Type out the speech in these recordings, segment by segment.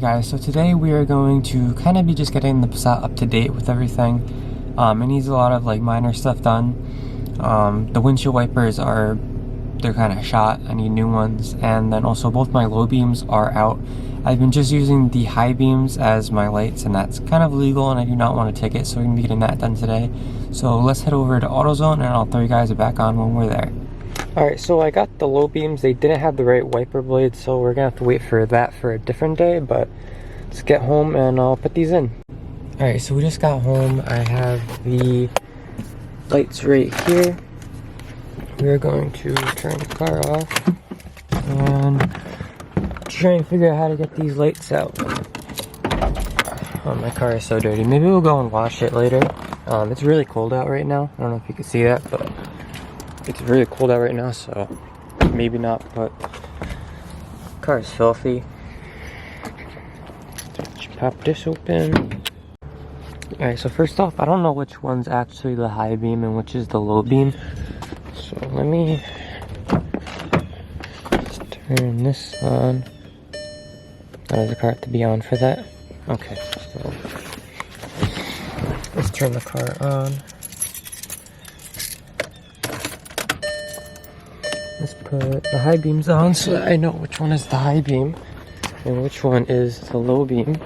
guys, so today we are going to kind of be just getting the Passat up to date with everything. It needs a lot of like minor stuff done. The windshield wipers they're kind of shot. I need new ones, and then also both my low beams are out. I've been just using the high beams as my lights, and that's kind of legal, and I do not want a ticket, so we're gonna be getting that done today. So let's head over to AutoZone, and I'll throw you guys back on when we're there. Alright, so I got the low beams. They didn't have the right wiper blades, so we're gonna have to wait for that for a different day, but let's get home and I'll put these in. Alright, so we just got home. I have the lights right here. We're going to turn the car off and try and figure out how to get these lights out. Oh, my car is so dirty. Maybe we'll go and wash it later. It's really cold out right now. I don't know if you can see that, but it's really cold out right now, so maybe not, but car is filthy. Pop this open. Alright, so first off, I don't know which one's actually the high beam and which is the low beam. So let me just turn this on. Does the car have to be on for that? Okay, so let's turn the car on. Let's put the high beams on so that I know which one is the high beam and which one is the low beam.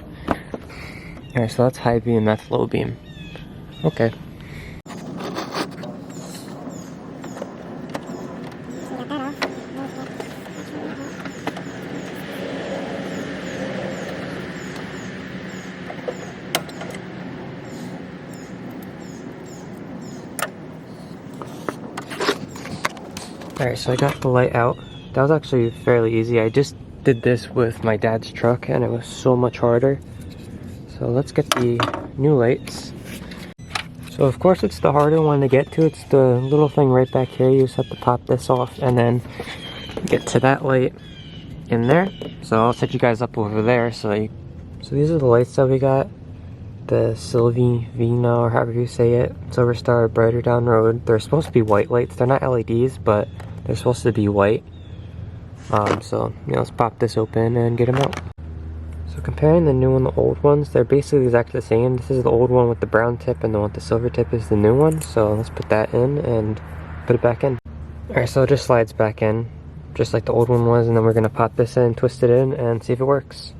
Alright, so that's high beam, that's low beam. Okay. Alright, so I got the light out. That was actually fairly easy. I just did this with my dad's truck and it was so much harder. So let's get the new lights. So of course it's the harder one to get to. It's the little thing right back here. You just have to pop this off and then get to that light in there. So I'll set you guys up over there. So these are the lights that we got. The Vina, or however you say it. Silver Star, Brighter Down Road. They're supposed to be white lights. They're not LEDs, but they're supposed to be white. So let's pop this open and get them out. So comparing the new and the old ones, they're basically exactly the same. This is the old one with the brown tip, and the one with the silver tip is the new one. So let's put that in and put it back in. Alright, so it just slides back in, just like the old one was, and then we're gonna pop this in, twist it in, and see if it works.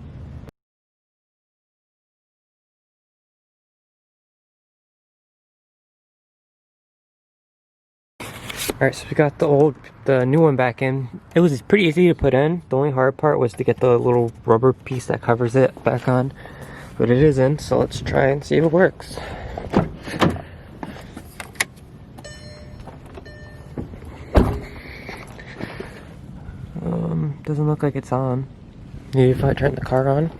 Alright, so we got the new one back in. It was pretty easy to put in. The only hard part was to get the little rubber piece that covers it back on. But it is in, so let's try and see if it works. Doesn't look like it's on. Maybe if I turn the car on.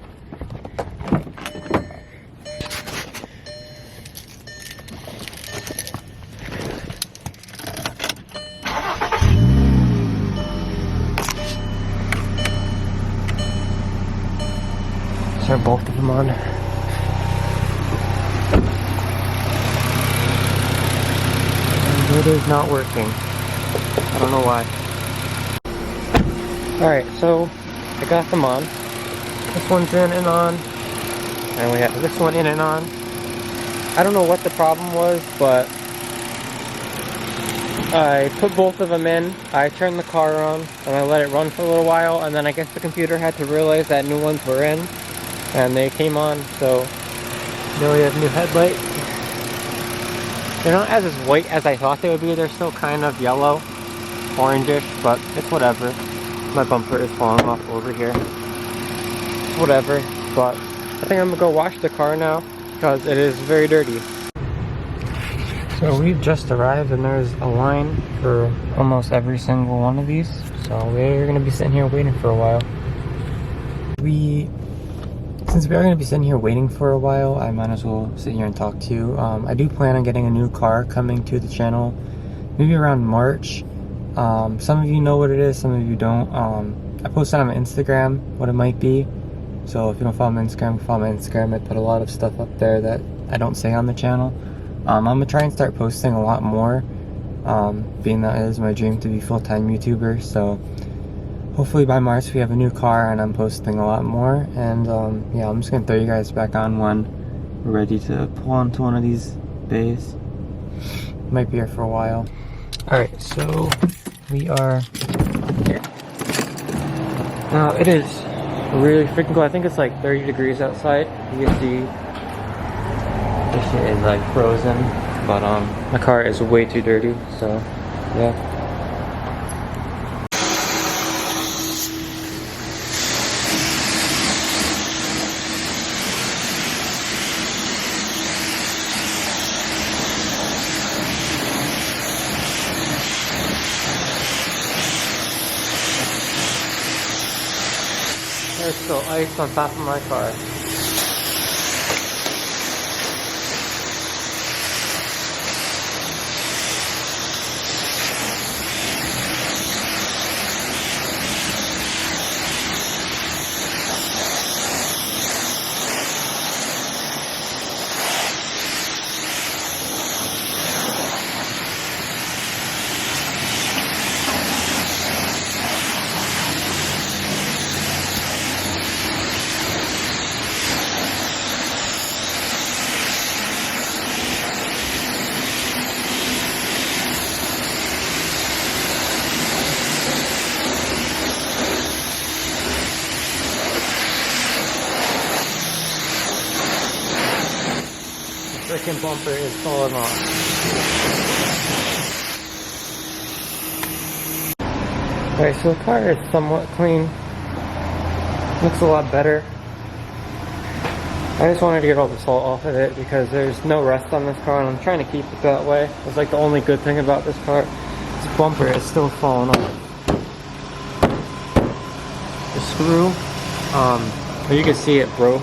Turn both of them on. And it is not working. I don't know why. Alright, so I got them on. This one's in and on. And we have this one in and on. I don't know what the problem was, but I put both of them in. I turned the car on and I let it run for a little while, and then I guess the computer had to realize that new ones were in. And they came on, so now we have new headlights. They're not as white as I thought they would be. They're still kind of yellow, orangish, but it's whatever. My bumper is falling off over here. It's whatever, but I think I'm gonna go wash the car now because it is very dirty. So we've just arrived and there's a line for almost every single one of these. So we're gonna be sitting here waiting for a while. Since we are going to be sitting here waiting for a while, I might as well sit here and talk to you. I do plan on getting a new car coming to the channel, maybe around March. Some of you know what it is, some of you don't. I posted on my Instagram what it might be. So if you don't follow my Instagram, follow my Instagram. I put a lot of stuff up there that I don't say on the channel. I'm going to try and start posting a lot more, being that it is my dream to be a full-time YouTuber. So hopefully by March we have a new car and I'm posting a lot more. And yeah, I'm just gonna throw you guys back on when we're ready to pull onto one of these bays. Might be here for a while. Alright, so we are here. Now it is really freaking cool. I think it's like 30 degrees outside. You can see this shit is like frozen, but my car is way too dirty, so yeah. There's still ice on top of my car. Freaking bumper is falling off. Alright, so the car is somewhat clean. Looks a lot better. I just wanted to get all the salt off of it because there's no rust on this car and I'm trying to keep it that way. It's like the only good thing about this car. This bumper is still falling off. The screw, you can see it broke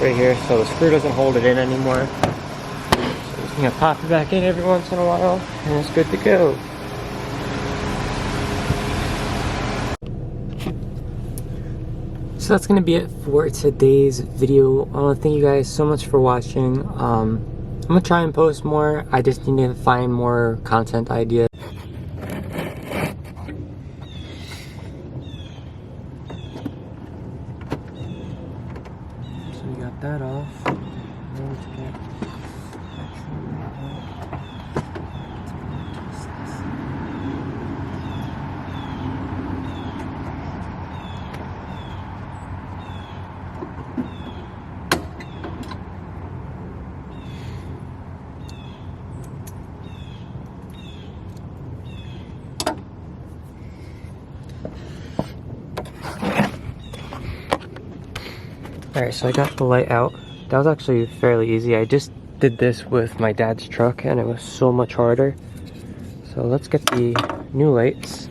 right here, so the screw doesn't hold it in anymore. I'm gonna pop it back in every once in a while, and it's good to go. So that's gonna be it for today's video. I want to thank you guys so much for watching. I'm gonna try and post more. I just need to find more content ideas. So we got that off. Alright, so I got the light out. That was actually fairly easy. I just did this with my dad's truck and it was so much harder. So let's get the new lights.